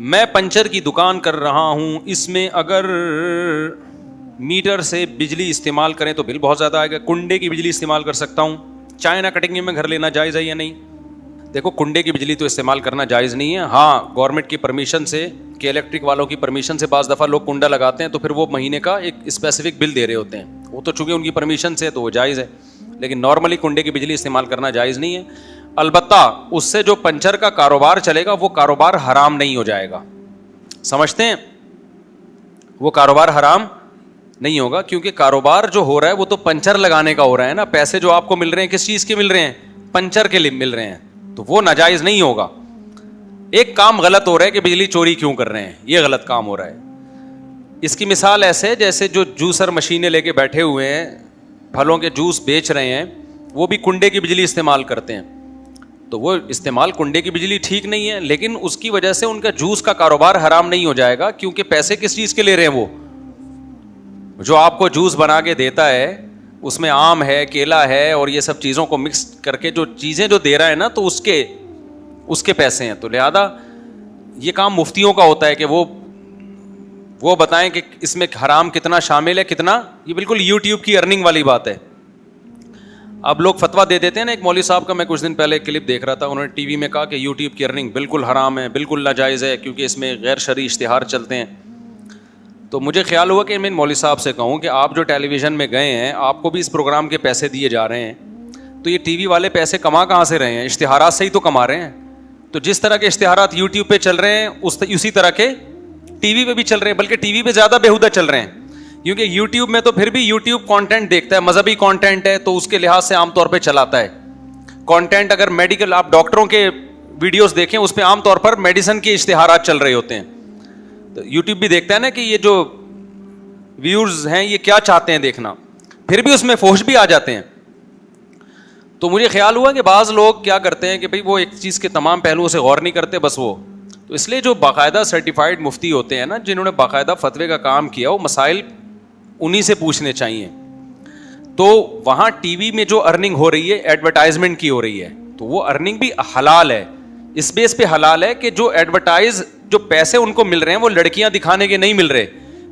میں پنچر کی دکان کر رہا ہوں, اس میں اگر میٹر سے بجلی استعمال کریں تو بل بہت زیادہ آئے گا. کنڈے کی بجلی استعمال کر سکتا ہوں. چائنا کٹنگ میں گھر لینا جائز ہے یا نہیں؟ دیکھو, کنڈے کی بجلی تو استعمال کرنا جائز نہیں ہے. ہاں, گورنمنٹ کی پرمیشن سے, کہ الیکٹرک والوں کی پرمیشن سے بعض دفعہ لوگ کنڈا لگاتے ہیں تو پھر وہ مہینے کا ایک اسپیسیفک بل دے رہے ہوتے ہیں. وہ تو چونکہ ان کی پرمیشن سے تو وہ جائز ہے, لیکن نارملی کنڈے کی بجلی استعمال کرنا جائز نہیں ہے. البتہ اس سے جو پنچر کا کاروبار چلے گا وہ کاروبار حرام نہیں ہو جائے گا. سمجھتے ہیں؟ وہ کاروبار حرام نہیں ہوگا, کیونکہ کاروبار جو ہو رہا ہے وہ تو پنچر لگانے کا ہو رہا ہے نا. پیسے جو آپ کو مل رہے ہیں کس چیز کے مل رہے ہیں؟ پنچر کے لیے مل رہے ہیں, تو وہ ناجائز نہیں ہوگا. ایک کام غلط ہو رہا ہے کہ بجلی چوری کیوں کر رہے ہیں, یہ غلط کام ہو رہا ہے. اس کی مثال ایسے جیسے جو جوسر مشینیں لے کے بیٹھے ہوئے ہیں, پھلوں کے جوس بیچ رہے ہیں, وہ بھی کنڈے کی بجلی استعمال کرتے ہیں. تو وہ استعمال کنڈے کی بجلی ٹھیک نہیں ہے, لیکن اس کی وجہ سے ان کا جوس کا کاروبار حرام نہیں ہو جائے گا, کیونکہ پیسے کس چیز کے لے رہے ہیں؟ وہ جو آپ کو جوس بنا کے دیتا ہے اس میں آم ہے, کیلا ہے, اور یہ سب چیزوں کو مکس کر کے جو چیزیں جو دے رہا ہے نا, تو اس کے پیسے ہیں. تو لہذا یہ کام مفتیوں کا ہوتا ہے کہ وہ بتائیں کہ اس میں حرام کتنا شامل ہے, کتنا. یہ بالکل یوٹیوب کی ارننگ والی بات ہے. اب لوگ فتویٰ دے دیتے ہیں نا. ایک مولوی صاحب کا میں کچھ دن پہلے کلپ دیکھ رہا تھا, انہوں نے ٹی وی میں کہا کہ یوٹیوب کی ارننگ بالکل حرام ہے, بالکل ناجائز ہے, کیونکہ اس میں غیر شرعی اشتہار چلتے ہیں. تو مجھے خیال ہوا کہ میں مولوی صاحب سے کہوں کہ آپ جو ٹیلی ویژن میں گئے ہیں, آپ کو بھی اس پروگرام کے پیسے دیے جا رہے ہیں, تو یہ ٹی وی والے پیسے کہاں سے رہے ہیں؟ اشتہارات سے ہی تو کما رہے ہیں. تو جس طرح کے اشتہارات یوٹیوب پہ چل رہے ہیں اسی طرح کے ٹی وی پہ بھی چل رہے ہیں, بلکہ ٹی وی پہ زیادہ بےہودہ چل رہے ہیں, کیونکہ یوٹیوب میں تو پھر بھی یوٹیوب کانٹینٹ دیکھتا ہے, مذہبی کانٹینٹ ہے تو اس کے لحاظ سے عام طور پہ چلاتا ہے. کانٹینٹ اگر میڈیکل, آپ ڈاکٹروں کے ویڈیوز دیکھیں, اس پہ عام طور پر میڈیسن کے اشتہارات چل رہے ہوتے ہیں. تو یوٹیوب بھی دیکھتا ہے نا کہ یہ جو ویورز ہیں یہ کیا چاہتے ہیں دیکھنا, پھر بھی اس میں فحش بھی آ جاتے ہیں. تو مجھے خیال ہوا کہ بعض لوگ کیا کرتے ہیں کہ بھئی وہ ایک چیز کے تمام پہلوؤں سے غور نہیں کرتے, بس وہ. تو اس لیے جو باقاعدہ سرٹیفائڈ مفتی ہوتے ہیں نا, جنہوں نے باقاعدہ فتوے کا کام کیا, وہ مسائل انہی سے پوچھنے چاہیے. تو وہاں ٹی وی میں جو ارننگ ہو رہی ہے ایڈورٹائزمنٹ کی ہو رہی ہے, تو وہ ارننگ بھی حلال ہے. اس بیس پہ حلال ہے کہ جو جو پیسے ان کو مل رہے ہیں وہ لڑکیاں دکھانے کے نہیں مل رہے,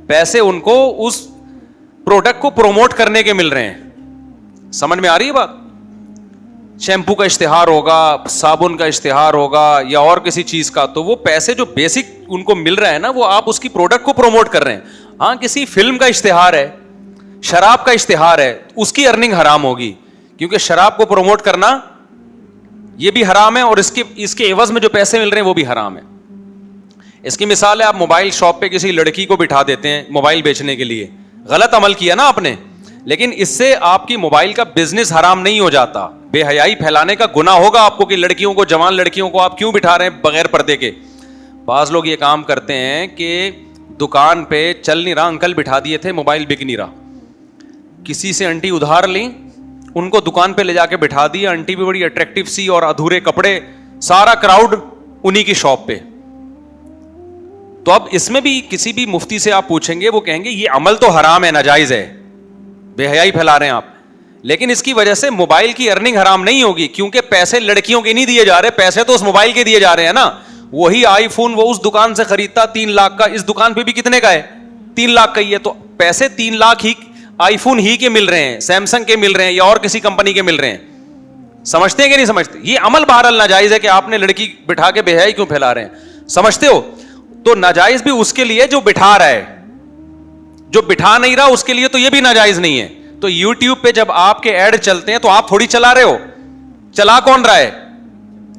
پیسے ان کو اس پروڈکٹ کو پروموٹ کرنے کے مل رہے ہیں. سمجھ میں آ رہی ہے بات؟ شیمپو کا اشتہار ہوگا, صابن کا اشتہار ہوگا, یا اور کسی چیز کا, تو وہ پیسے جو بیسک ان کو مل رہا ہے نا, وہ آپ اس کی پروڈکٹ کو پروموٹ کر رہے ہیں. ہاں, کسی فلم کا اشتہار ہے, شراب کا اشتہار ہے, اس کی ارننگ حرام ہوگی, کیونکہ شراب کو پروموٹ کرنا یہ بھی حرام ہے, اور اس کے عوض میں جو پیسے مل رہے ہیں وہ بھی حرام ہے. اس کی مثال ہے, آپ موبائل شاپ پہ کسی لڑکی کو بٹھا دیتے ہیں موبائل بیچنے کے لیے, غلط عمل کیا نا آپ نے, لیکن اس سے آپ کی موبائل کا بزنس حرام نہیں ہو جاتا. بے حیائی پھیلانے کا گناہ ہوگا آپ کو کہ لڑکیوں کو, جوان لڑکیوں کو آپ کیوں بٹھا رہے ہیں بغیر پردے کے. بعض لوگ یہ کام کرتے ہیں کہ دکان پہ چل نہیں رہا, انکل بٹھا دیے تھے, موبائل بک نہیں رہا, کسی سے انٹی ادھار لیں, ان کو دکان پہ لے جا کے بٹھا دیا, انٹی بھی بڑی اٹریکٹیو سی اور ادھورے کپڑے, سارا کراؤڈ انہی کی شاپ پہ. تو اب اس میں بھی کسی بھی مفتی سے آپ پوچھیں گے, وہ کہیں گے یہ عمل تو حرام ہے, ناجائز ہے, بے حیائی پھیلا رہے ہیں آپ, لیکن اس کی وجہ سے موبائل کی ارننگ حرام نہیں ہوگی, کیونکہ پیسے لڑکیوں کے نہیں دیے جا رہے, پیسے تو اس موبائل کے دیے جا رہے ہیں نا. وہی آئی فون وہ اس دکان سے خریدتا 3 لاکھ کا, اس دکان پہ بھی کتنے کا ہے؟ 3 لاکھ کا ہی ہے. تو پیسے 3 لاکھ ہی آئی فون ہی کے مل رہے ہیں, سیمسنگ کے مل رہے ہیں, یا اور کسی کمپنی کے مل رہے ہیں. سمجھتے ہیں کہ نہیں سمجھتے؟ یہ عمل بہرحال ناجائز ہے کہ آپ نے لڑکی بٹھا کے بے حیائی کیوں پھیلا رہے ہیں, سمجھتے ہو؟ تو ناجائز بھی اس کے لیے جو بٹھا رہا ہے, جو بٹھا نہیں رہا اس کے لیے تو یہ بھی ناجائز نہیں ہے. تو یوٹیوب پہ جب آپ کے ایڈ چلتے ہیں تو آپ تھوڑی چلا رہے ہو, چلا کون رہا ہے؟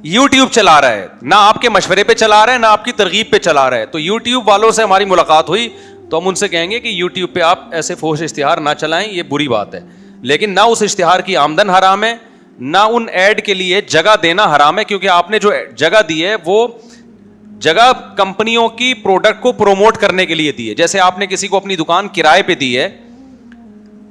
یوٹیوب چلا رہا ہے, نہ آپ کے مشورے پہ چلا رہا ہے, نہ آپ کی ترغیب پہ چلا رہا ہے. تو یوٹیوب والوں سے ہماری ملاقات ہوئی تو ہم ان سے کہیں گے کہ یوٹیوب پہ آپ ایسے فحش اشتہار نہ چلائیں, یہ بری بات ہے, لیکن نہ اس اشتہار کی آمدن حرام ہے, نہ ان ایڈ کے لیے جگہ دینا حرام ہے, کیونکہ آپ نے جو جگہ دی ہے وہ جگہ کمپنیوں کی پروڈکٹ کو پروموٹ کرنے کے لیے دی ہے. جیسے آپ نے کسی کو اپنی دکان کرائے پہ دی ہے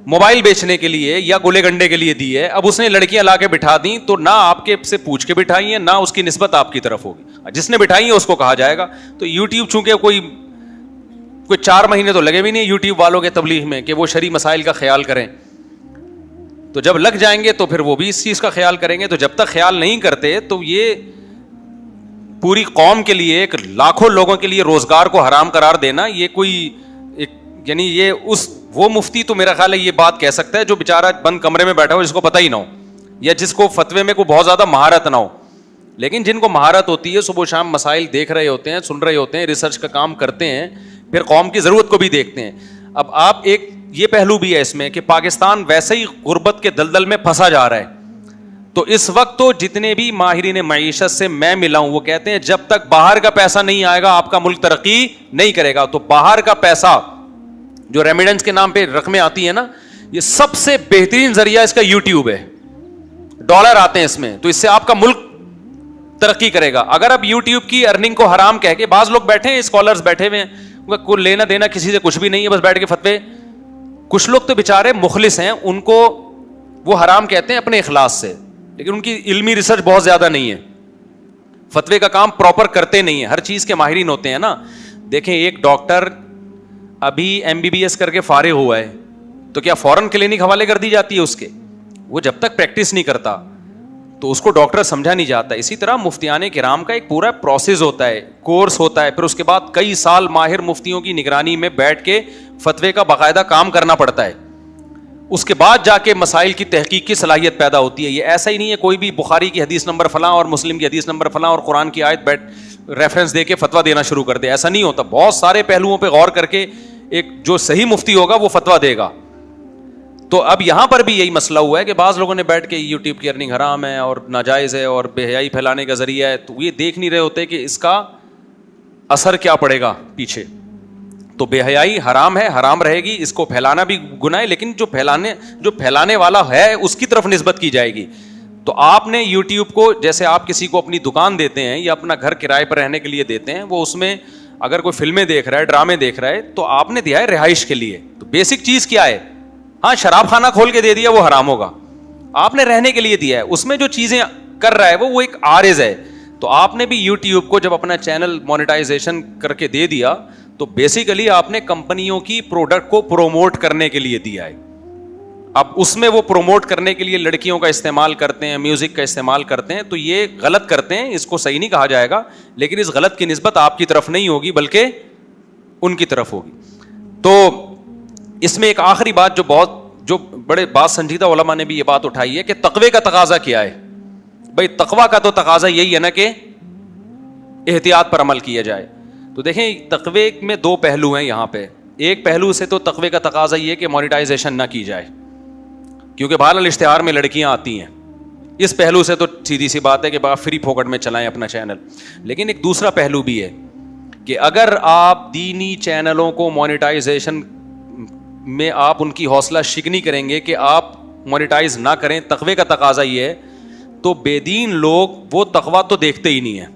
موبائل بیچنے کے لیے یا گولے گنڈے کے لیے دی ہے, اب اس نے لڑکیاں لا کے بٹھا دیں, تو نہ آپ کے سے پوچھ کے بٹھائی ہیں, نہ اس کی نسبت آپ کی طرف ہوگی, جس نے بٹھائی ہے اس کو کہا جائے گا. تو یوٹیوب چونکہ کوئی 4 مہینے تو لگے بھی نہیں یوٹیوب والوں کے تبلیغ میں کہ وہ شرعی مسائل کا خیال کریں, تو جب لگ جائیں گے تو پھر وہ بھی اس چیز کا خیال کریں گے. تو جب تک خیال نہیں کرتے تو یہ پوری قوم کے لیے, ایک لاکھوں لوگوں کے لیے روزگار کو حرام قرار دینا, یہ کوئی یعنی یہ وہ مفتی تو میرا خیال ہے یہ بات کہہ سکتا ہے جو بیچارہ بند کمرے میں بیٹھا ہو, جس کو پتہ ہی نہ ہو, یا جس کو فتوے میں کوئی بہت زیادہ مہارت نہ ہو. لیکن جن کو مہارت ہوتی ہے, صبح و شام مسائل دیکھ رہے ہوتے ہیں, سن رہے ہوتے ہیں, ریسرچ کا کام کرتے ہیں, پھر قوم کی ضرورت کو بھی دیکھتے ہیں. اب آپ ایک یہ پہلو بھی ہے اس میں کہ پاکستان ویسے ہی غربت کے دلدل میں پھنسا جا رہا ہے. تو اس وقت تو جتنے بھی ماہرین معیشت سے میں ملا ہوں وہ کہتے ہیں جب تک باہر کا پیسہ نہیں آئے گا آپ کا ملک ترقی نہیں کرے گا. تو باہر کا پیسہ جو ریمیڈنس کے نام پہ رقمیں آتی ہیں نا, یہ سب سے بہترین ذریعہ اس کا یوٹیوب ہے. ڈالر آتے ہیں اس میں, تو اس سے آپ کا ملک ترقی کرے گا. اگر آپ یوٹیوب کی ارننگ کو حرام کہہ کے, بعض لوگ بیٹھے ہیں اسکالرز بیٹھے ہوئے ہیں, کوئی لینا دینا کسی سے کچھ بھی نہیں ہے, بس بیٹھ کے فتوے. کچھ لوگ تو بیچارے مخلص ہیں, ان کو وہ حرام کہتے ہیں اپنے اخلاص سے, لیکن ان کی علمی ریسرچ بہت زیادہ نہیں ہے, فتوے کا کام پراپر کرتے نہیں ہیں, ہر چیز کے ماہرین ہوتے ہیں نا. دیکھیں ایک ڈاکٹر ابھی MBBS کر کے فارغ ہوا ہے تو کیا فوراً کلینک حوالے کر دی جاتی ہے اس کے؟ وہ جب تک پریکٹس نہیں کرتا تو اس کو ڈاکٹر سمجھا نہیں جاتا. اسی طرح مفتیان کرام کا ایک پورا پروسیس ہوتا ہے, کورس ہوتا ہے, پھر اس کے بعد کئی سال ماہر مفتیوں کی نگرانی میں بیٹھ کے فتوے کا باقاعدہ کام کرنا پڑتا ہے. اس کے بعد جا کے مسائل کی تحقیق کی صلاحیت پیدا ہوتی ہے. یہ ایسا ہی نہیں ہے کوئی بھی بخاری کی حدیث نمبر فلاں اور مسلم کی حدیث نمبر فلاں اور قرآن کی آیت ریفرنس دے کے فتویٰ دینا شروع کر دے, ایسا نہیں ہوتا. بہت سارے پہلوؤں پہ غور کر کے ایک جو صحیح مفتی ہوگا وہ فتویٰ دے گا. تو اب یہاں پر بھی یہی مسئلہ ہوا ہے کہ بعض لوگوں نے بیٹھ کے یوٹیوب کی ارننگ حرام ہے اور ناجائز ہے اور بے حیائی پھیلانے کا ذریعہ ہے, تو یہ دیکھ نہیں رہے ہوتے کہ اس کا اثر کیا پڑے گا پیچھے. تو بے حیائی حرام ہے, حرام رہے گی, اس کو پھیلانا بھی گناہ ہے, لیکن جو پھیلانے والا ہے اس کی طرف نسبت کی جائے گی. تو آپ نے یوٹیوب کو, جیسے آپ کسی کو اپنی دکان دیتے ہیں یا اپنا گھر کرائے پر رہنے کے لیے دیتے ہیں, وہ اس میں اگر کوئی فلمیں دیکھ رہا ہے, ڈرامے دیکھ رہا ہے, تو آپ نے دیا ہے رہائش کے لیے. تو بیسک چیز کیا ہے؟ ہاں شراب خانہ کھول کے دے دیا وہ حرام ہوگا, آپ نے رہنے کے لیے دیا ہے. اس میں جو چیزیں کر رہا ہے وہ ایک عارض ہے. تو آپ نے بھی یوٹیوب کو جب اپنا چینل مونیٹائزیشن کر کے دے دیا تو بیسیکلی آپ نے کمپنیوں کی پروڈکٹ کو پروموٹ کرنے کے لیے دیا ہے. اب اس میں وہ پروموٹ کرنے کے لیے لڑکیوں کا استعمال کرتے ہیں, میوزک کا استعمال کرتے ہیں, تو یہ غلط کرتے ہیں, اس کو صحیح نہیں کہا جائے گا, لیکن اس غلط کی نسبت آپ کی طرف نہیں ہوگی بلکہ ان کی طرف ہوگی. تو اس میں ایک آخری بات جو بڑے بات سنجیدہ علماء نے بھی یہ بات اٹھائی ہے کہ تقوی کا تقاضا کیا ہے. بھائی تقوی کا تو تقاضا یہی ہے نا کہ احتیاط پر عمل کیا جائے. تو دیکھیں تقوی میں دو پہلو ہیں یہاں پہ. ایک پہلو سے تو تقوی کا تقاضا یہ کہ مونیٹائزیشن نہ کی جائے, کیونکہ بہرحال اشتہار میں لڑکیاں آتی ہیں. اس پہلو سے تو سیدھی سی بات ہے کہ آپ فری پھوکٹ میں چلائیں اپنا چینل. لیکن ایک دوسرا پہلو بھی ہے کہ اگر آپ دینی چینلوں کو مونیٹائزیشن میں آپ ان کی حوصلہ شکنی کریں گے کہ آپ مونیٹائز نہ کریں, تقوی کا تقاضا یہ ہے, تو بے دین لوگ وہ تقوی تو دیکھتے ہی نہیں ہیں,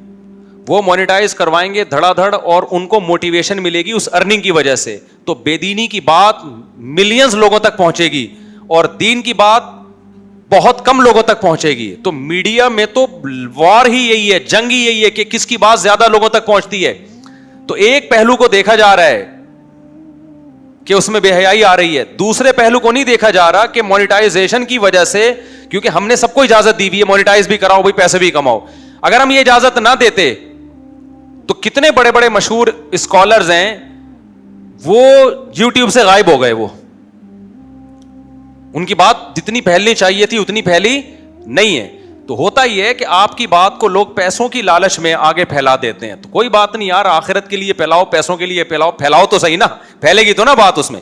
وہ مونیٹائز کروائیں گے دھڑا دھڑ اور ان کو موٹیویشن ملے گی اس ارننگ کی وجہ سے. تو بے دینی کی بات ملینز لوگوں تک پہنچے گی اور دین کی بات بہت کم لوگوں تک پہنچے گی. تو میڈیا میں تو وار ہی یہی ہے, جنگ ہی یہی ہے کہ کس کی بات زیادہ لوگوں تک پہنچتی ہے. تو ایک پہلو کو دیکھا جا رہا ہے کہ اس میں بے حیائی آ رہی ہے, دوسرے پہلو کو نہیں دیکھا جا رہا کہ مونیٹائزیشن کی وجہ سے, کیونکہ ہم نے سب کو اجازت دی ہوئی ہے مونیٹائز بھی کراؤ بھائی, پیسے بھی کماؤ. اگر ہم یہ اجازت نہ دیتے تو کتنے بڑے بڑے مشہور اسکالرز ہیں وہ یوٹیوب سے غائب ہو گئے. وہ ان کی بات جتنی پھیلنی چاہیے تھی اتنی پھیلی نہیں ہے. تو ہوتا یہ ہے کہ آپ کی بات کو لوگ پیسوں کی لالچ میں آگے پھیلا دیتے ہیں. تو کوئی بات نہیں یار, آخرت کے لیے پھیلاؤ, پیسوں کے لیے پھیلاؤ تو صحیح نا, پھیلے گی تو نا بات اس میں.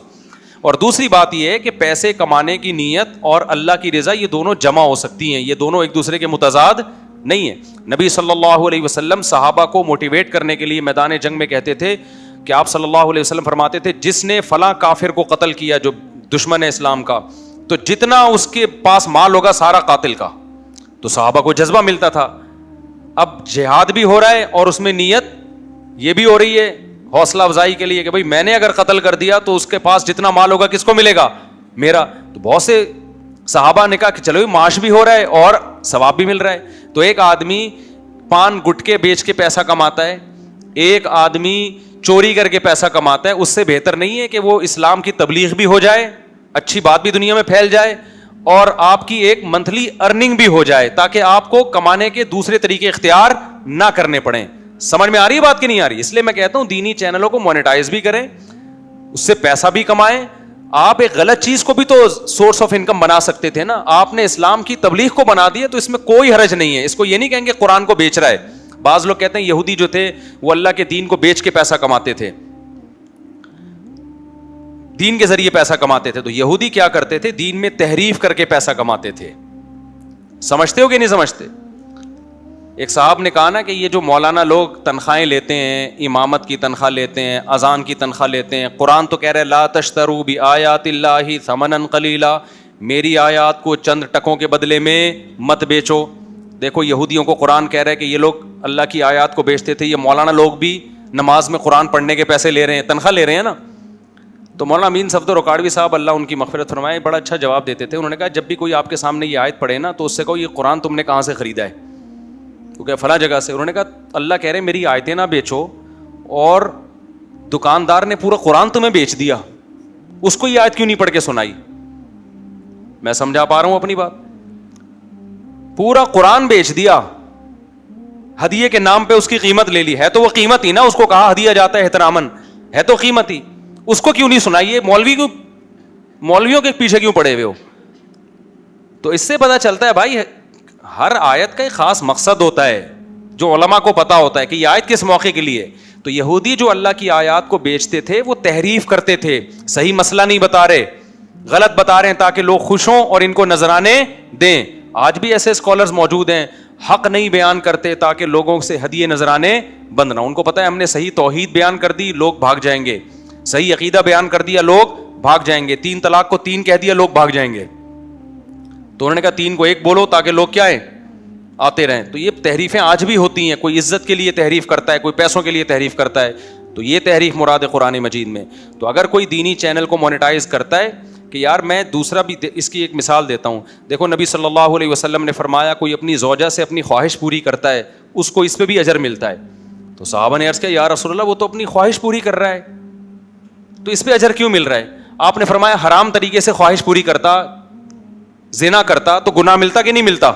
اور دوسری بات یہ ہے کہ پیسے کمانے کی نیت اور اللہ کی رضا یہ دونوں جمع ہو سکتی ہیں, یہ دونوں ایک دوسرے کے متضاد نہیں ہے. نبی صلی اللہ علیہ وسلم صحابہ کو موٹیویٹ کرنے کے لیے میدان جنگ میں کہتے تھے کہ آپ صلی اللہ علیہ وسلم فرماتے تھے جس نے فلاں کافر کو قتل کیا جو دشمن ہے اسلام کا, تو جتنا اس کے پاس مال ہوگا سارا قاتل کا. تو صحابہ کو جذبہ ملتا تھا. اب جہاد بھی ہو رہا ہے اور اس میں نیت یہ بھی ہو رہی ہے حوصلہ افزائی کے لیے کہ بھائی میں نے اگر قتل کر دیا تو اس کے پاس جتنا مال ہوگا کس کو ملے گا, میرا. تو بہت سے صحابہ نے کہا کہ چلو معاش بھی ہو رہا ہے اور ثواب بھی مل رہا ہے. تو ایک آدمی پان گٹکے بیچ کے پیسہ کماتا ہے, ایک آدمی چوری کر کے پیسہ کماتا ہے, اس سے بہتر نہیں ہے کہ وہ اسلام کی تبلیغ بھی ہو جائے, اچھی بات بھی دنیا میں پھیل جائے, اور آپ کی ایک منتھلی ارننگ بھی ہو جائے, تاکہ آپ کو کمانے کے دوسرے طریقے اختیار نہ کرنے پڑیں. سمجھ میں آ رہی ہے بات کہ نہیں آ رہی؟ اس لیے میں کہتا ہوں دینی چینلوں کو مونیٹائز بھی کریں, اس سے پیسہ بھی کمائیں. آپ ایک غلط چیز کو بھی تو سورس آف انکم بنا سکتے تھے نا. آپ نے اسلام کی تبلیغ کو بنا دیا, تو اس میں کوئی حرج نہیں ہے. اس کو یہ نہیں کہیں گے قرآن کو بیچ رہا ہے. بعض لوگ کہتے ہیں یہودی جو تھے وہ اللہ کے دین کو بیچ کے پیسہ کماتے تھے, دین کے ذریعے پیسہ کماتے تھے. تو یہودی کیا کرتے تھے؟ دین میں تحریف کر کے پیسہ کماتے تھے. سمجھتے ہو کہ نہیں سمجھتے؟ ایک صاحب نے کہا نا کہ یہ جو مولانا لوگ تنخواہیں لیتے ہیں, امامت کی تنخواہ لیتے ہیں, اذان کی تنخواہ لیتے ہیں, قرآن تو کہہ رہے لا تشتروا بآیات اللہ ثمنا قلیلا, میری آیات کو چند ٹکوں کے بدلے میں مت بیچو. دیکھو یہودیوں کو قرآن کہہ رہا ہے کہ یہ لوگ اللہ کی آیات کو بیچتے تھے. یہ مولانا لوگ بھی نماز میں قرآن پڑھنے کے پیسے لے رہے ہیں, تنخواہ لے رہے ہیں نا. تو مولانا امین صفدر رکاڑوی صاحب اللہ ان کی مغفرت فرمائے بڑا اچھا جواب دیتے تھے. انہوں نے کہا جب بھی کوئی آپ کے سامنے یہ آیت پڑھے نا تو اس سے کہو یہ قرآن تم نے کہاں سے خریدا ہے؟ تو کہ فلاں جگہ سے. انہوں نے کہا اللہ کہہ رہے میری آیتیں نہ بیچو, اور دکاندار نے پورا قرآن تمہیں بیچ دیا, اس کو یہ آیت کیوں نہیں پڑھ کے سنائی؟ میں سمجھا پا رہا ہوں اپنی بات؟ پورا قرآن بیچ دیا, ہدیے کے نام پہ اس کی قیمت لے لی. ہے تو وہ قیمت ہی نا, اس کو کہا ہدیہ جاتا ہے احترامن, ہے تو قیمت ہی. اس کو کیوں نہیں سنائیے؟ مولویوں کے پیچھے کیوں پڑے ہوئے ہو؟ تو اس سے پتہ چلتا ہے بھائی ہر آیت کا ایک خاص مقصد ہوتا ہے جو علماء کو پتا ہوتا ہے کہ یہ آیت کس موقع کے لیے. تو یہودی جو اللہ کی آیات کو بیچتے تھے وہ تحریف کرتے تھے, صحیح مسئلہ نہیں بتا رہے, غلط بتا رہے ہیں تاکہ لوگ خوش ہوں اور ان کو نذرانے دیں. آج بھی ایسے اسکالرز موجود ہیں, حق نہیں بیان کرتے تاکہ لوگوں سے ہدیے نذرانے بند نہ. ان کو پتا ہے ہم نے صحیح توحید بیان کر دی, لوگ بھاگ جائیں گے. صحیح عقیدہ بیان کر دیا, لوگ بھاگ جائیں گے. 3 طلاق کو 3 کہہ دیا, لوگ بھاگ جائیں گے. تو انہوں نے کہا 3 کو 1 بولو تاکہ لوگ کیا ہیں, آتے رہیں. تو یہ تحریفیں آج بھی ہوتی ہیں. کوئی عزت کے لیے تحریف کرتا ہے, کوئی پیسوں کے لیے تحریف کرتا ہے. تو یہ تحریف مراد ہے قرآن مجید میں. تو اگر کوئی دینی چینل کو مونیٹائز کرتا ہے کہ یار میں دوسرا بھی, اس کی ایک مثال دیتا ہوں. دیکھو نبی صلی اللہ علیہ وسلم نے فرمایا کوئی اپنی زوجہ سے اپنی خواہش پوری کرتا ہے اس کو اس پہ بھی اجر ملتا ہے. تو صحابہ نے عرض کیا یا رسول اللہ وہ تو اپنی خواہش پوری کر رہا ہے, تو اس پہ اجر کیوں مل رہا ہے؟ آپ نے فرمایا حرام طریقے سے خواہش پوری کرتا, زنا کرتا تو گناہ ملتا کہ نہیں ملتا؟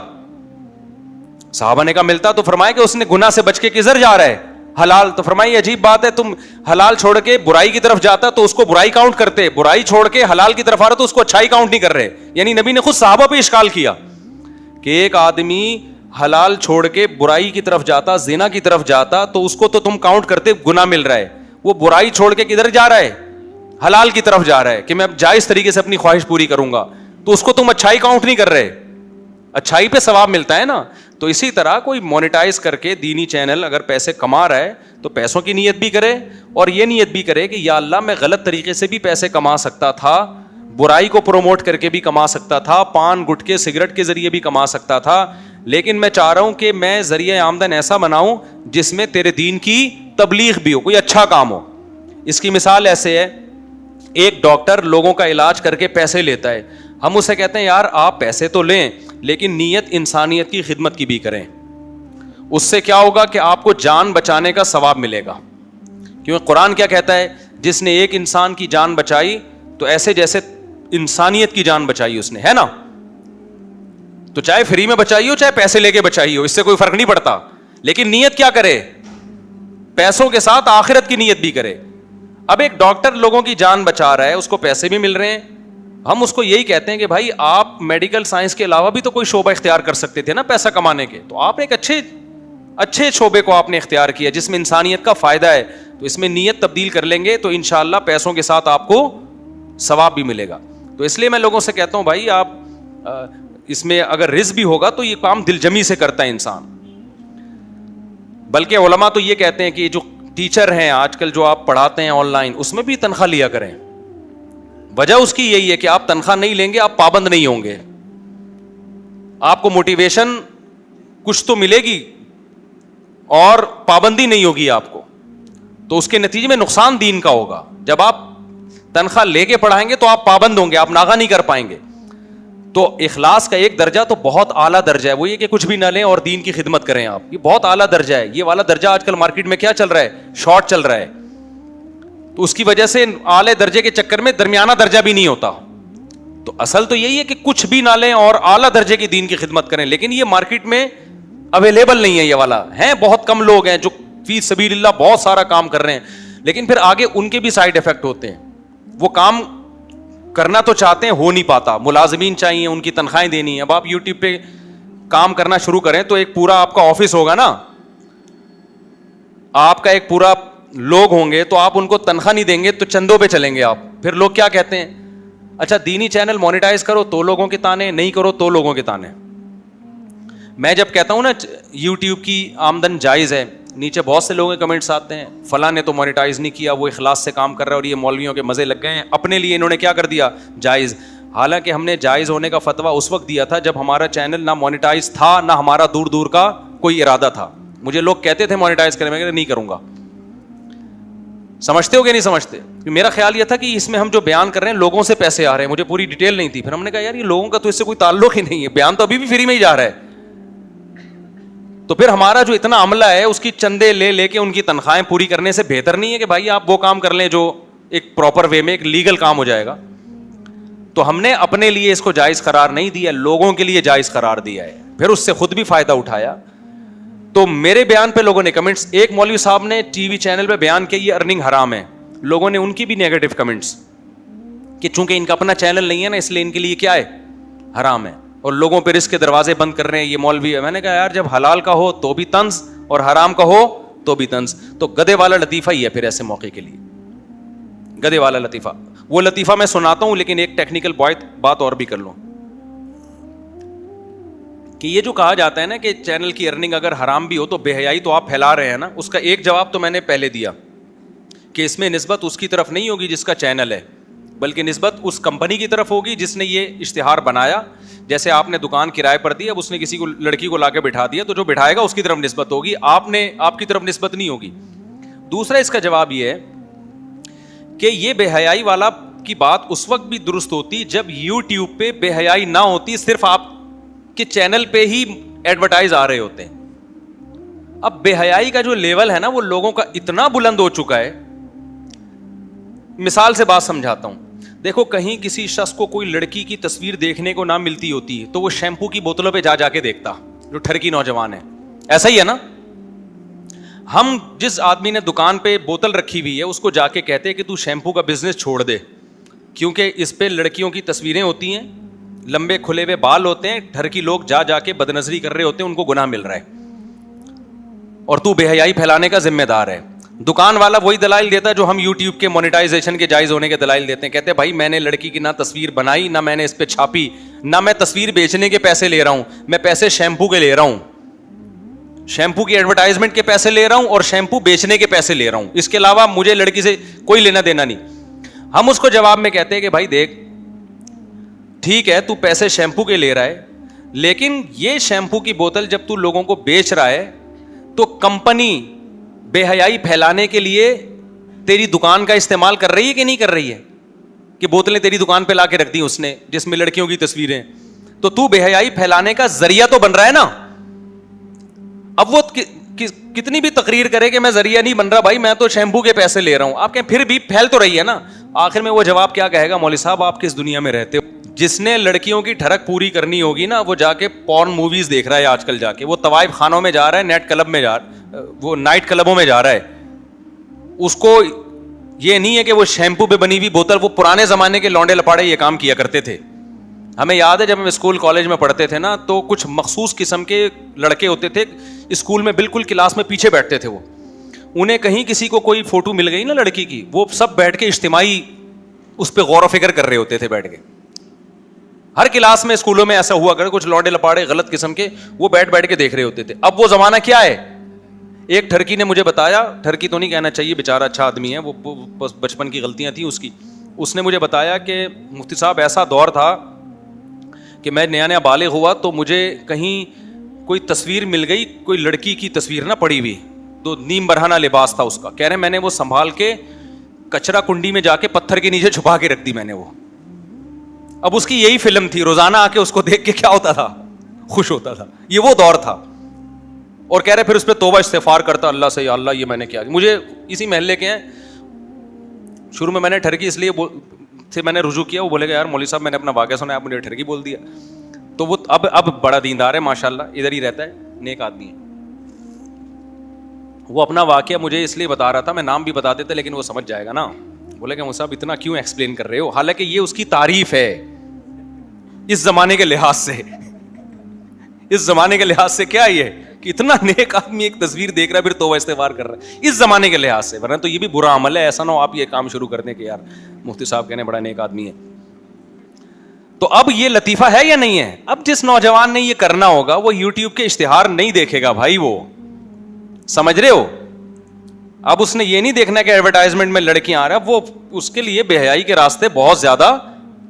صحابہ نے کہا ملتا. تو فرمایا کہ اس نے گناہ سے بچ کے کدھر جا رہا ہے؟ حلال. تو فرمایا یہ عجیب بات ہے, تم حلال چھوڑ کے برائی کی طرف جاتا تو اس کو برائی کاؤنٹ کرتے, برائی چھوڑ کے حلال کی طرف آ رہا تو اس کو اچھائی کاؤنٹ نہیں کر رہے. یعنی نبی نے خود صحابہ پہ اشکال کیا کہ ایک آدمی حلال چھوڑ کے برائی کی طرف جاتا, زنا کی طرف جاتا, تو اس کو تو تم کاؤنٹ کرتے گناہ مل رہا ہے. وہ برائی چھوڑ کے کدھر جا رہا ہے؟ حلال کی طرف جا رہا ہے کہ میں اب جائز طریقے سے اپنی خواہش پوری کروں گا, تو اس کو تم اچھائی کاؤنٹ نہیں کر رہے. اچھائی پہ ثواب ملتا ہے نا. تو اسی طرح کوئی مونیٹائز کر کے دینی چینل اگر پیسے کما رہا ہے تو پیسوں کی نیت بھی کرے, اور یہ نیت بھی کرے کہ یا اللہ میں غلط طریقے سے بھی پیسے کما سکتا تھا, برائی کو پروموٹ کر کے بھی کما سکتا تھا, پان گٹکے سگریٹ کے ذریعے بھی کما سکتا تھا, لیکن میں چاہ رہا ہوں کہ میں ذریعہ آمدن ایسا بناؤں جس میں تیرے دین کی تبلیغ بھی ہو, کوئی اچھا کام ہو. اس کی مثال ایسے ہے, ایک ڈاکٹر لوگوں کا علاج کر کے پیسے لیتا ہے. ہم اسے کہتے ہیں یار آپ پیسے تو لیں لیکن نیت انسانیت کی خدمت کی بھی کریں. اس سے کیا ہوگا کہ آپ کو جان بچانے کا ثواب ملے گا. کیونکہ قرآن کیا کہتا ہے, جس نے ایک انسان کی جان بچائی تو ایسے جیسے انسانیت کی جان بچائی اس نے, ہے نا. تو چاہے فری میں بچائی ہو چاہے پیسے لے کے بچائی ہو, اس سے کوئی فرق نہیں پڑتا, لیکن نیت کیا کرے, پیسوں کے ساتھ آخرت کی نیت بھی کرے. اب ایک ڈاکٹر لوگوں کی جان بچا رہا ہے, اس کو پیسے بھی مل رہے ہیں. ہم اس کو یہی کہتے ہیں کہ بھائی آپ میڈیکل سائنس کے علاوہ بھی تو کوئی شعبہ اختیار کر سکتے تھے نا پیسہ کمانے کے. تو آپ نے ایک اچھے شعبے کو آپ نے اختیار کیا جس میں انسانیت کا فائدہ ہے, تو اس میں نیت تبدیل کر لیں گے تو انشاءاللہ پیسوں کے ساتھ آپ کو ثواب بھی ملے گا. تو اس لیے میں لوگوں سے کہتا ہوں بھائی آپ اس میں اگر رزق بھی ہوگا تو یہ کام دل جمی سے کرتا ہے انسان. بلکہ علماء تو یہ کہتے ہیں کہ جو ٹیچر ہیں آج کل جو آپ پڑھاتے ہیں آن لائن, اس میں بھی تنخواہ لیا کریں. وجہ اس کی یہی ہے کہ آپ تنخواہ نہیں لیں گے, آپ پابند نہیں ہوں گے, آپ کو موٹیویشن کچھ تو ملے گی اور پابندی نہیں ہوگی آپ کو. تو اس کے نتیجے میں نقصان دین کا ہوگا. جب آپ تنخواہ لے کے پڑھائیں گے تو آپ پابند ہوں گے, آپ ناغہ نہیں کر پائیں گے. تو اخلاص کا ایک درجہ تو بہت اعلیٰ درجہ ہے, وہ یہ کہ کچھ بھی نہ لیں اور دین کی خدمت کریں آپ, یہ بہت اعلیٰ درجہ ہے. یہ والا درجہ آج کل مارکیٹ میں کیا چل رہا ہے, شارٹ چل رہا ہے. تو اس کی وجہ سے اعلیٰ درجے کے چکر میں درمیانہ درجہ بھی نہیں ہوتا. تو اصل تو یہی ہے کہ کچھ بھی نہ لیں اور اعلیٰ درجے کی دین کی خدمت کریں, لیکن یہ مارکیٹ میں اویلیبل نہیں ہے. یہ والا ہیں بہت کم لوگ ہیں جو فی سبیل اللہ بہت سارا کام کر رہے ہیں, لیکن پھر آگے ان کے بھی سائیڈ افیکٹ ہوتے ہیں. وہ کام کرنا تو چاہتے ہیں, ہو نہیں پاتا, ملازمین چاہیے, ان کی تنخواہیں دینی ہیں. اب آپ یوٹیوب پہ کام کرنا شروع کریں تو ایک پورا آپ کا آفس ہوگا نا, آپ کا ایک پورا لوگ ہوں گے, تو آپ ان کو تنخواہ نہیں دیں گے تو چندوں پہ چلیں گے آپ. پھر لوگ کیا کہتے ہیں, اچھا دینی چینل مونیٹائز کرو تو لوگوں کے تانے, نہیں کرو تو لوگوں کے تانے. میں جب کہتا ہوں نا یوٹیوب کی آمدن جائز ہے, نیچے بہت سے لوگوں کے کمنٹس آتے ہیں, فلاں نے تو مونیٹائز نہیں کیا, وہ اخلاص سے کام کر رہا ہے اور یہ مولویوں کے مزے لگ گئے ہیں, اپنے لیے انہوں نے کیا کر دیا, جائز. حالانکہ ہم نے جائز ہونے کا فتویٰ اس وقت دیا تھا جب ہمارا چینل نہ مونیٹائز تھا, نہ ہمارا دور دور کا کوئی ارادہ تھا. مجھے لوگ کہتے تھے مونیٹائز کریں, میں نہیں کروں گا. سمجھتے ہو کہ نہیں سمجھتے؟ میرا خیال یہ تھا کہ اس میں ہم جو بیان کر رہے ہیں لوگوں سے پیسے آ رہے ہیں, مجھے پوری ڈیٹیل نہیں تھی. پھر ہم نے کہا یار یہ لوگوں کا تو اس سے کوئی تعلق ہی نہیں ہے, بیان تو ابھی بھی فری میں ہی جا رہا ہے. تو پھر ہمارا جو اتنا عملہ ہے اس کی چندے لے لے کے ان کی تنخواہیں پوری کرنے سے بہتر نہیں ہے کہ بھائی آپ وہ کام کر لیں جو ایک پراپر وے میں ایک لیگل کام ہو جائے گا. تو ہم نے اپنے لیے اس کو جائز قرار نہیں دیا, لوگوں کے لیے جائز قرار دیا ہے, پھر اس سے خود بھی فائدہ اٹھایا. تو میرے بیان پہ لوگوں نے کمنٹس, ایک مولوی صاحب نے ٹی وی چینل پہ بیان کیا یہ ارننگ حرام ہے, لوگوں نے ان کی بھی نیگیٹو کمنٹس کہ چونکہ ان کا اپنا چینل نہیں ہے نا اس لیے ان کے لیے کیا ہے, حرام ہے, اور لوگوں پہ رزق کے دروازے بند کر رہے ہیں, یہ مولوی ہے. میں نے کہا یار جب حلال کا ہو تو بھی طنز اور حرام کا ہو تو بھی طنز. تو گدے والا لطیفہ ہی ہے پھر ایسے موقع کے لیے, گدے والا لطیفہ. وہ لطیفہ میں سناتا ہوں لیکن ایک ٹیکنیکل بات اور بھی کر لوں کہ یہ جو کہا جاتا ہے نا کہ چینل کی ارننگ اگر حرام بھی ہو تو بے حیائی تو آپ پھیلا رہے ہیں نا, اس کا ایک جواب تو میں نے پہلے دیا کہ اس میں نسبت اس کی طرف نہیں ہوگی جس کا چینل ہے, بلکہ نسبت اس کمپنی کی طرف ہوگی جس نے یہ اشتہار بنایا. جیسے آپ نے دکان کرائے پر دی, اب اس نے کسی کو لڑکی کو لا کے بٹھا دیا, تو جو بٹھائے گا اس کی طرف نسبت ہوگی, آپ کی طرف نسبت نہیں ہوگی. دوسرا اس کا جواب یہ ہے کہ یہ بے حیائی والا کی بات اس وقت بھی درست ہوتی جب یوٹیوب پہ بے حیائی نہ ہوتی, صرف آپ کے چینل پہ ہی ایڈورٹائز آ رہے ہوتے ہیں. اب بے حیائی کا جو لیول ہے نا وہ لوگوں کا اتنا بلند ہو چکا ہے. مثال سے بات سمجھاتا ہوں, دیکھو کہیں کسی شخص کو کوئی لڑکی کی تصویر دیکھنے کو نہ ملتی ہوتی ہے تو وہ شیمپو کی بوتلوں پہ جا کے دیکھتا, جو ٹھرکی نوجوان ہے. ایسا ہی ہے نا, ہم جس آدمی نے دکان پہ بوتل رکھی ہوئی ہے اس کو جا کے کہتے کہ تو شیمپو کا بزنس چھوڑ دے, کیونکہ اس پہ لڑکیوں کی تصویریں ہوتی ہیں, لمبے کھلے ہوئے بال ہوتے ہیں, ٹھرکی لوگ جا کے بدنظری کر رہے ہوتے ہیں, ان کو گناہ مل رہا ہے, اور تو بے حیائی پھیلانے کا ذمہ دار ہے. دکان والا وہی دلائل دیتا ہے جو ہم یوٹیوب کے مونیٹائزیشن کے جائز ہونے کے دلائل دیتے ہیں. کہتے ہیں بھائی میں نے لڑکی کی نہ تصویر بنائی, نہ میں نے اس پہ چھاپی, نہ میں تصویر بیچنے کے پیسے لے رہا ہوں, میں پیسے شیمپو کے لے رہا ہوں, شیمپو کی ایڈورٹائزمنٹ کے پیسے لے رہا ہوں اور شیمپو بیچنے کے پیسے لے رہا ہوں. اس کے علاوہ مجھے لڑکی سے کوئی لینا دینا نہیں. ہم اس کو جواب میں کہتے ہیں کہ بھائی دیکھ ٹھیک ہے تو پیسے شیمپو کے لے رہا ہے, لیکن یہ شیمپو کی بوتل جب تو لوگوں کو بیچ رہا ہے تو کمپنی بے حیائی پھیلانے کے لیے تیری دکان کا استعمال کر رہی ہے کہ نہیں کر رہی ہے, کہ بوتلیں تیری دکان پہ لا کے رکھ دی اس نے جس میں لڑکیوں کی تصویریں, تو بے حیائی پھیلانے کا ذریعہ تو بن رہا ہے نا. اب وہ کتنی بھی تقریر کرے کہ میں ذریعہ نہیں بن رہا بھائی, میں تو شیمپو کے پیسے لے رہا ہوں, آپ کہیں پھر بھی پھیل تو رہی ہے نا. آخر میں وہ جواب کیا کہے گا, مولوی صاحب آپ کس دنیا میں رہتے ہو؟ جس نے لڑکیوں کی ٹھڑک پوری کرنی ہوگی نا وہ جا کے پورن موویز دیکھ رہا ہے آج کل, جا کے وہ طوائف خانوں میں جا رہا ہے, نیٹ کلب میں وہ نائٹ کلبوں میں جا رہا ہے. اس کو یہ نہیں ہے کہ وہ شیمپو پہ بنی ہوئی بوتل, وہ پرانے زمانے کے لونڈے لپاڑے یہ کام کیا کرتے تھے. ہمیں یاد ہے جب ہم اسکول کالج میں پڑھتے تھے نا تو کچھ مخصوص قسم کے لڑکے ہوتے تھے اسکول میں, بالکل کلاس میں پیچھے بیٹھتے تھے. وہ انہیں کہیں کسی کو کوئی فوٹو مل گئی نا لڑکی کی, وہ سب بیٹھ کے اجتماعی اس پہ غور و فکر کر رہے ہوتے تھے بیٹھ کے. ہر کلاس میں اسکولوں میں ایسا ہوا کرے, کچھ لونڈے لپاڑے غلط قسم کے وہ بیٹھ کے دیکھ رہے ہوتے تھے. اب وہ زمانہ کیا ہے, ایک ٹھرکی نے مجھے بتایا, ٹھرکی تو نہیں کہنا چاہیے بیچارہ اچھا آدمی ہے, وہ بچپن کی غلطیاں تھیں اس کی. اس نے مجھے بتایا کہ مفتی صاحب ایسا دور تھا کہ میں نیا بالغ ہوا تو مجھے کہیں کوئی تصویر مل گئی, کوئی لڑکی کی تصویر نہ پڑی ہوئی, تو نیم برہنہ لباس تھا اس کا. کہہ رہے میں نے وہ سنبھال کے کچرا کنڈی میں جا کے پتھر کے نیچے چھپا کے رکھ دی میں نے وہ. اب اس کی یہی فلم تھی, روزانہ آ کے اس کو دیکھ کے کیا ہوتا تھا, خوش ہوتا تھا. یہ وہ دور تھا. اور کہہ رہے پھر اس پہ توبہ استغفار کرتا اللہ سے, یا اللہ یہ میں نے کیا. مجھے اسی محلے کے ہیں, شروع میں نے ٹھرکی اس لیے سے میں نے رجوع کیا, وہ بولے گا یار مولوی صاحب میں نے اپنا واقعہ سنا, آپ مجھے ٹھرکی بول دیا. تو وہ اب بڑا دیندار ہے ماشاء اللہ, ادھر ہی رہتا ہے, نیک آدمی ہے. وہ اپنا واقعہ مجھے اس لیے بتا رہا تھا, میں نام بھی بتا دیتا لیکن وہ سمجھ جائے گا نا. بولے کہ مولوی صاحب اتنا کیوں ایکسپلین کر رہے ہو, حالانکہ یہ اس کی تعریف ہے اس زمانے کے لحاظ سے. اس زمانے کے لحاظ سے کیا یہ کہ اتنا نیک آدمی ایک تصویر دیکھ رہا ہے پھر توبہ استغفار کر رہا ہے اس زمانے کے لحاظ سے, ورنہ تو یہ بھی برا عمل ہے. ایسا نہ ہو آپ یہ کام شروع کر دیں کہ یار مفتی صاحب کہنے بڑا نیک آدمی ہے. تو اب یہ لطیفہ ہے یا نہیں ہے؟ اب جس نوجوان نے یہ کرنا ہوگا وہ یوٹیوب کے اشتہار نہیں دیکھے گا بھائی, وہ سمجھ رہے ہو. اب اس نے یہ نہیں دیکھنا کہ ایڈورٹائزمنٹ میں لڑکیاں آ رہا ہے, وہ اس کے لیے بے حیائی کے راستے بہت زیادہ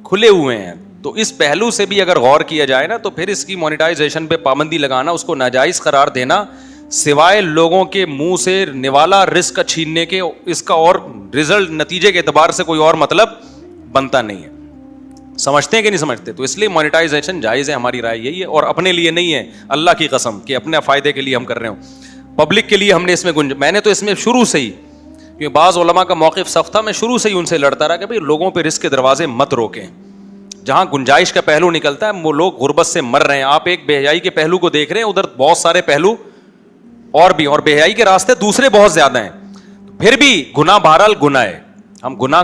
کھلے ہوئے ہیں. تو اس پہلو سے بھی اگر غور کیا جائے نا تو پھر اس کی مونیٹائزیشن پہ پابندی لگانا, اس کو ناجائز قرار دینا, سوائے لوگوں کے منہ سے نوالا رزق چھیننے کے, اس کا اور رزلٹ نتیجے کے اعتبار سے کوئی اور مطلب بنتا نہیں ہے. سمجھتے ہیں کہ نہیں سمجھتے؟ تو اس لیے مونیٹائزیشن جائز ہے, ہماری رائے یہی ہے, اور اپنے لیے نہیں ہے, اللہ کی قسم کہ اپنے فائدے کے لیے ہم کر رہے ہوں. پبلک کے لیے ہم نے اس میں میں نے تو اس میں شروع سے ہی, کیونکہ بعض علماء کا موقف سخت تھا, میں شروع سے ہی ان سے لڑتا رہا کہ بھائی لوگوں پہ رزق کے دروازے مت روکیں. جہاں گنجائش کا پہلو نکلتا ہے وہ لوگ غربت سے مر رہے ہیں. آپ ایک بے حیائی کے پہلو کو دیکھ رہے ہیں, ادھر بہت سارے پہلو اور بھی, اور بے حیائی کے راستے دوسرے بہت زیادہ ہیں. پھر بھی گناہ بہرحال گناہ ہے, ہم گناہ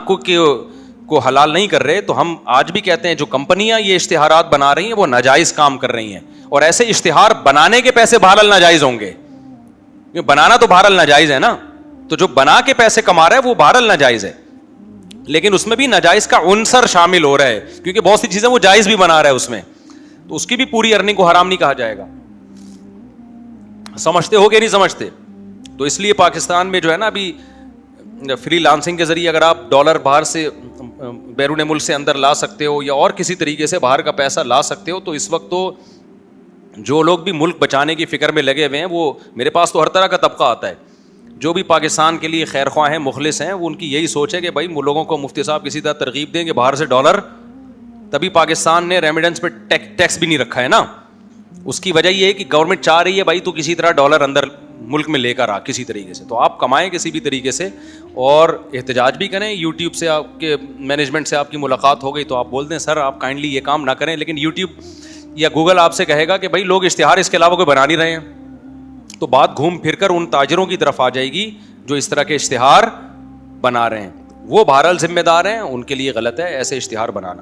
کو حلال نہیں کر رہے. تو ہم آج بھی کہتے ہیں جو کمپنیاں یہ اشتہارات بنا رہی ہیں وہ ناجائز کام کر رہی ہیں, اور ایسے اشتہار بنانے کے پیسے بہرحال ناجائز ہوں گے. بنانا تو بہرحال ناجائز ہے نا, تو جو بنا کے پیسے کما رہا ہے وہ بہرحال ناجائز ہے, لیکن اس میں بھی ناجائز کا عنصر شامل ہو رہا ہے, کیونکہ بہت سی چیزیں وہ جائز بھی بنا رہا ہے اس میں, تو اس کی بھی پوری ارننگ کو حرام نہیں کہا جائے گا. سمجھتے ہو کہ نہیں سمجھتے؟ تو اس لیے پاکستان میں جو ہے نا ابھی فری لانسنگ کے ذریعے اگر آپ ڈالر باہر سے بیرون ملک سے اندر لا سکتے ہو, یا اور کسی طریقے سے باہر کا پیسہ لا سکتے ہو, تو اس وقت تو جو لوگ بھی ملک بچانے کی فکر میں لگے ہوئے ہیں, وہ میرے پاس تو ہر طرح کا طبقہ آتا ہے, جو بھی پاکستان کے لیے خیر خواہ ہیں, مخلص ہیں, وہ ان کی یہی سوچ ہے کہ بھائی لوگوں کو مفتی صاحب کسی طرح ترغیب دیں کہ باہر سے ڈالر, تبھی پاکستان نے ریمیڈنس پہ ٹیکس بھی نہیں رکھا ہے نا. اس کی وجہ یہ ہے کہ گورنمنٹ چاہ رہی ہے بھائی تو کسی طرح ڈالر اندر ملک میں لے کر آ کسی طریقے سے, تو آپ کمائیں کسی بھی طریقے سے اور احتجاج بھی کریں. یوٹیوب سے آپ کے مینجمنٹ سے آپ کی ملاقات ہو گئی تو آپ بول دیں سر آپ کائنڈلی یہ کام نہ کریں, لیکن یوٹیوب یا گوگل آپ سے کہے گا کہ بھائی لوگ اشتہار اس کے علاوہ کوئی بنا نہیں رہے ہیں, تو بات گھوم پھر کر ان تاجروں کی طرف آ جائے گی جو اس طرح کے اشتہار بنا رہے ہیں. وہ بہرحال ذمہ دار ہیں, ان کے لیے غلط ہے ایسے اشتہار بنانا.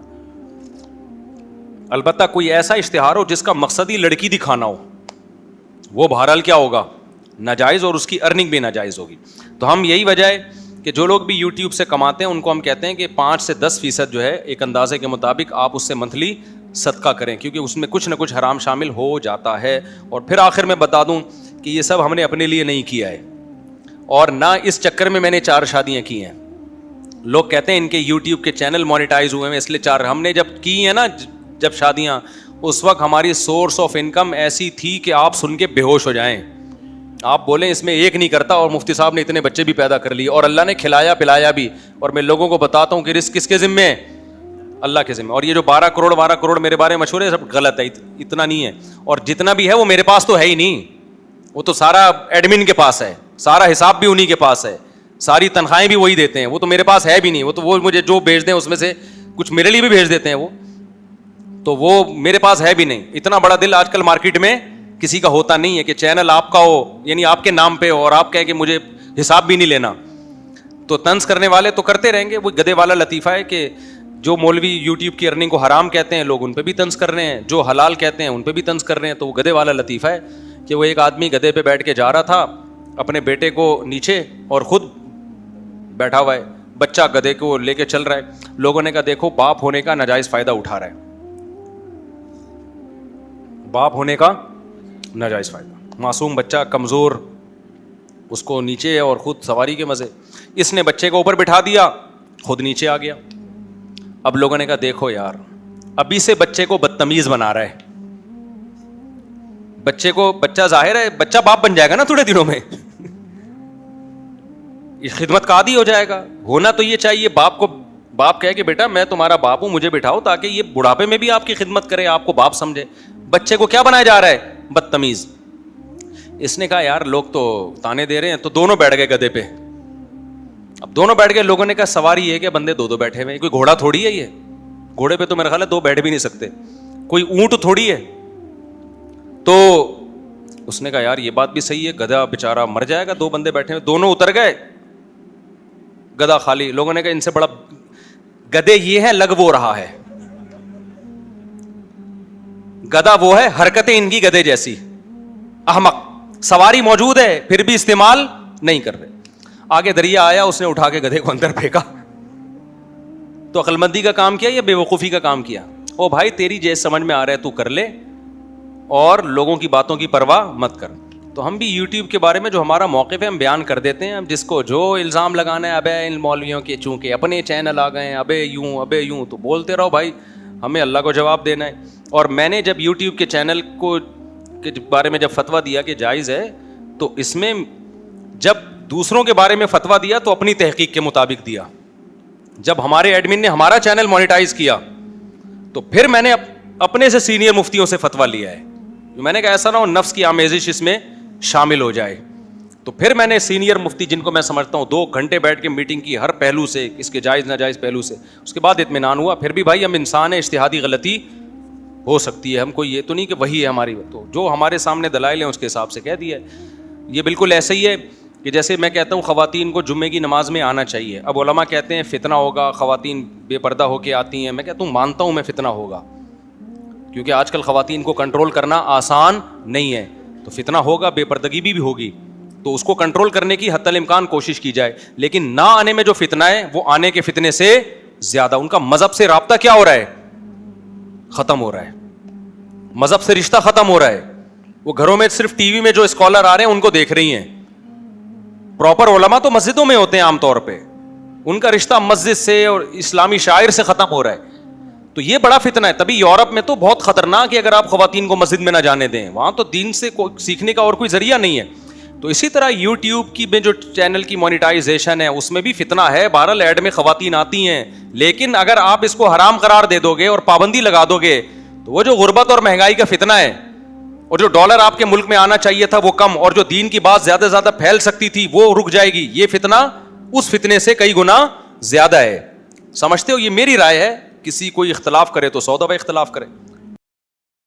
البتہ کوئی ایسا اشتہار ہو جس کا مقصد ہی لڑکی دکھانا ہو, وہ بہرحال کیا ہوگا, ناجائز, اور اس کی ارننگ بھی ناجائز ہوگی. تو ہم یہی وجہ ہے کہ جو لوگ بھی یوٹیوب سے کماتے ہیں ان کو ہم کہتے ہیں کہ 5 سے 10% جو ہے ایک اندازے کے مطابق آپ اس سے منتھلی صدقہ کریں, کیونکہ اس میں کچھ نہ کچھ حرام شامل ہو جاتا ہے. اور پھر آخر میں بتا دوں کہ یہ سب ہم نے اپنے لیے نہیں کیا ہے, اور نہ اس چکر میں نے 4 شادیاں کی ہیں. لوگ کہتے ہیں ان کے یوٹیوب کے چینل مونیٹائز ہوئے ہیں اس لیے 4. ہم نے جب کی ہیں نا جب شادیاں, اس وقت ہماری سورس آف انکم ایسی تھی کہ آپ سن کے بے ہوش ہو جائیں. آپ بولیں اس میں ایک نہیں کرتا, اور مفتی صاحب نے اتنے بچے بھی پیدا کر لیے, اور اللہ نے کھلایا پلایا بھی. اور میں لوگوں کو بتاتا ہوں کہ رزق کس کے ذمہ ہے, اللہ کے ذمہ. اور یہ جو 12 کروڑ میرے بارے میں مشہور ہے, سب غلط ہے, اتنا نہیں ہے. اور جتنا بھی ہے وہ میرے پاس تو ہے ہی نہیں, وہ تو سارا ایڈمن کے پاس ہے, سارا حساب بھی انہی کے پاس ہے, ساری تنخواہیں بھی وہی دیتے ہیں, وہ تو میرے پاس ہے بھی نہیں. وہ تو وہ مجھے جو بھیج دیں اس میں سے کچھ میرے لیے بھی بھیج دیتے ہیں, وہ تو وہ میرے پاس ہے بھی نہیں. اتنا بڑا دل آج کل مارکیٹ میں کسی کا ہوتا نہیں ہے کہ چینل آپ کا ہو, یعنی آپ کے نام پہ ہو, اور آپ کہیں کہ مجھے حساب بھی نہیں لینا. تو طنز کرنے والے تو کرتے رہیں گے. وہ گدے والا لطیفہ ہے کہ جو مولوی یوٹیوب کی ارننگ کو حرام کہتے ہیں لوگ ان پہ بھی طنز کر رہے ہیں, جو حلال کہتے ہیں ان پہ بھی طنز کر رہے ہیں. تو وہ گدے والا لطیفہ ہے کہ وہ ایک آدمی گدے پہ بیٹھ کے جا رہا تھا اپنے بیٹے کو نیچے, اور خود بیٹھا ہوا ہے, بچہ گدھے کو لے کے چل رہا ہے. لوگوں نے کہا دیکھو باپ ہونے کا ناجائز فائدہ اٹھا رہا ہے, باپ ہونے کا ناجائز فائدہ. معصوم بچہ کمزور, اس کو نیچے اور خود سواری کے مزے. اس نے بچے کو اوپر بٹھا دیا, خود نیچے آ گیا. اب لوگوں نے کہا دیکھو یار ابھی سے بچے کو بدتمیز بنا رہا ہے. بچہ ظاہر ہے بچہ باپ بن جائے گا نا تھوڑے دنوں میں, خدمت کا عادی ہو جائے گا. ہونا تو یہ چاہیے باپ کہے کہ بیٹا میں تمہارا باپ ہوں, مجھے بٹھاؤ, تاکہ یہ بڑھاپے میں بھی آپ کی خدمت کرے, آپ کو باپ سمجھے. بچے کو کیا بنایا جا رہا ہے, بدتمیز. اس نے کہا یار لوگ تو تانے دے رہے ہیں, تو دونوں بیٹھ گئے گدھے پہ. اب دونوں بیٹھ گئے, لوگوں نے کہا سواری یہ کہ بندے دو دو بیٹھے ہوئے, کوئی گھوڑا تھوڑی ہے, یہ گھوڑے پہ تو میرا خیال ہے دو بیٹھ بھی نہیں سکتے, کوئی اونٹ تھوڑی ہے. تو اس نے کہا یار یہ بات بھی صحیح ہے, گدھا بےچارا مر جائے گا, دو بندے بیٹھے ہوئے. دونوں اتر گئے, گدھا خالی. لوگوں نے کہا ان سے بڑا گدھے یہ ہے, لگ وہ رہا ہے. گدھا وہ ہے, حرکتیں ان کی گدھے جیسی. احمق, سواری موجود ہے پھر بھی استعمال نہیں کر رہے. آگے دریا آیا, اس نے اٹھا کے گدھے کو اندر پھینکا. تو عقل مندی کا کام کیا یا بے وقوفی کا کام کیا؟ او بھائی تیری جیسے سمجھ میں آ رہا ہے تو کر لے, اور لوگوں کی باتوں کی پرواہ مت کر. تو ہم بھی یوٹیوب کے بارے میں جو ہمارا موقف ہے ہم بیان کر دیتے ہیں. جس کو جو الزام لگانا ہے, ابے ان مولویوں کے چونکہ اپنے چینل آ گئے ہیں, ابے یوں, تو بولتے رہو بھائی, ہمیں اللہ کو جواب دینا ہے. اور میں نے جب یوٹیوب کے چینل کو کے بارے میں جب فتویٰ دیا کہ جائز ہے, تو اس میں جب دوسروں کے بارے میں فتویٰ دیا تو اپنی تحقیق کے مطابق دیا. جب ہمارے ایڈمن نے ہمارا چینل مانیٹائز کیا تو پھر میں نے اپنے سے سینئر مفتیوں سے فتویٰ لیا ہے. میں نے کہا ایسا نہ ہو نفس کی آمیزش اس میں شامل ہو جائے. تو پھر میں نے سینئر مفتی جن کو میں سمجھتا ہوں 2 گھنٹے بیٹھ کے میٹنگ کی, ہر پہلو سے, اس کے جائز ناجائز پہلو سے. اس کے بعد اطمینان ہوا. پھر بھی بھائی ہم انسان ہیں, اجتہادی غلطی ہو سکتی ہے, ہم کو یہ تو نہیں کہ وہی ہے ہماری, تو جو ہمارے سامنے دلائل ہیں اس کے حساب سے کہہ دیا ہے. یہ بالکل ایسا ہی ہے کہ جیسے میں کہتا ہوں خواتین کو جمعے کی نماز میں آنا چاہیے. اب علماء کہتے ہیں فتنہ ہوگا, خواتین بے پردہ ہو کے آتی ہیں. میں کہتا ہوں مانتا ہوں میں فتنہ ہوگا, کیونکہ آج کل خواتین کو کنٹرول کرنا آسان نہیں ہے. تو فتنہ ہوگا, بے پردگی بھی ہوگی, تو اس کو کنٹرول کرنے کی حتی الامکان کوشش کی جائے. لیکن نہ آنے میں جو فتنہ ہے وہ آنے کے فتنے سے زیادہ. ان کا مذہب سے رابطہ کیا ہو رہا ہے؟ ختم ہو رہا ہے. مذہب سے رشتہ ختم ہو رہا ہے. وہ گھروں میں صرف ٹی وی میں جو اسکالر آ رہے ہیں ان کو دیکھ رہی ہیں. پراپر علماء تو مسجدوں میں ہوتے ہیں عام طور پہ, ان کا رشتہ مسجد سے اور اسلامی شاعر سے ختم ہو رہا ہے. تو یہ بڑا فتنہ ہے. تبھی یورپ میں تو بہت خطرناک ہے اگر آپ خواتین کو مسجد میں نہ جانے دیں, وہاں تو دین سے سیکھنے کا اور کوئی ذریعہ نہیں ہے. تو اسی طرح یوٹیوب کی میں جو چینل کی مانیٹائزیشن ہے اس میں بھی فتنہ ہے. بہرحال ایڈ میں خواتین آتی ہیں, لیکن اگر آپ اس کو حرام قرار دے دو گے اور پابندی لگا دو گے تو وہ جو غربت اور مہنگائی کا فتنہ ہے, اور جو ڈالر آپ کے ملک میں آنا چاہیے تھا وہ کم, اور جو دین کی بات زیادہ سے زیادہ پھیل سکتی تھی وہ رک جائے گی. یہ فتنہ اس فتنے سے کئی گنا زیادہ ہے. سمجھتے ہو؟ یہ میری رائے ہے, کسی کوئی اختلاف کرے تو 100 دفعہ اختلاف کرے.